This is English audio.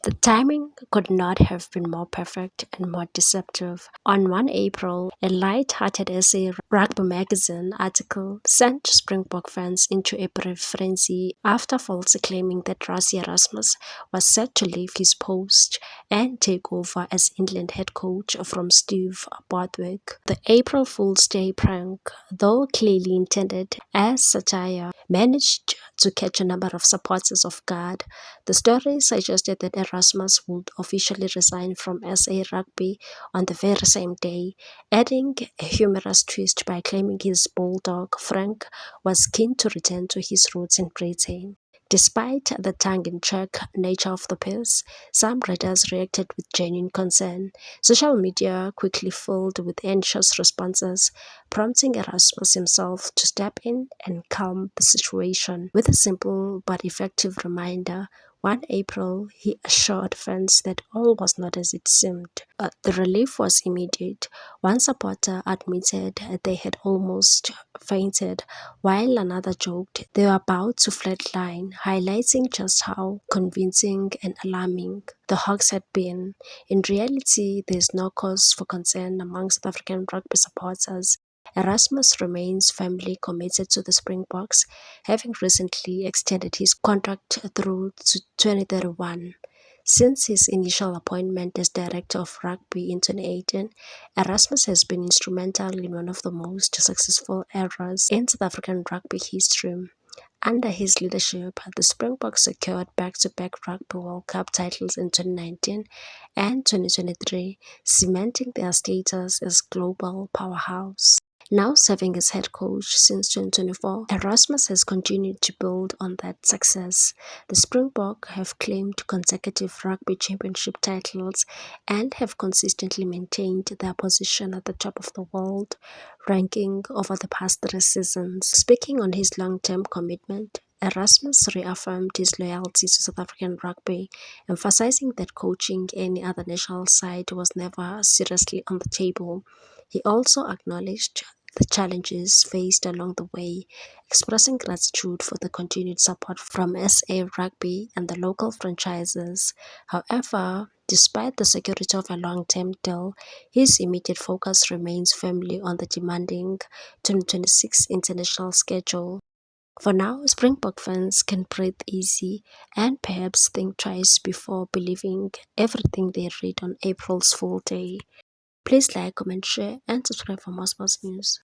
The timing could not have been more perfect and more deceptive. On 1 April, a light-hearted SA Rugby magazine article sent Springbok fans into a brief frenzy after falsely claiming that Rassie Erasmus was set to leave his post and take over as England head coach from Steve Borthwick. The April Fool's Day prank, though clearly intended as satire, managed to catch a number of supporters off guard. The story suggested that Erasmus would officially resign from SA Rugby on the very same day, adding a humorous twist by claiming his bulldog, Frank, was keen to return to his roots in Britain. Despite the tongue-in-cheek nature of the piece, some readers reacted with genuine concern. Social media quickly filled with anxious responses, prompting Erasmus himself to step in and calm the situation. With a simple but effective reminder, 1 April, he assured fans that all was not as it seemed. The relief was immediate. One supporter admitted they had almost fainted, while another joked they were about to flatline, highlighting just how convincing and alarming the Hawks had been. In reality, there is no cause for concern among South African rugby supporters. Erasmus remains firmly committed to the Springboks, having recently extended his contract through to 2031. Since his initial appointment as director of rugby in 2018, Erasmus has been instrumental in one of the most successful eras in South African rugby history. Under his leadership, the Springboks secured back-to-back Rugby World Cup titles in 2019 and 2023, cementing their status as global powerhouse. Now serving as head coach since 2024, Erasmus has continued to build on that success. The Springbok have claimed consecutive rugby championship titles and have consistently maintained their position at the top of the world ranking over the past 3 seasons. Speaking on his long-term commitment, Erasmus reaffirmed his loyalty to South African rugby, emphasizing that coaching any other national side was never seriously on the table. He also acknowledged the challenges faced along the way, expressing gratitude for the continued support from SA Rugby and the local franchises. However, despite the security of a long-term deal, his immediate focus remains firmly on the demanding 2026 international schedule. For now, Springbok fans can breathe easy and perhaps think twice before believing everything they read on April's Fool Day. Please like, comment, share, and subscribe for more sports news.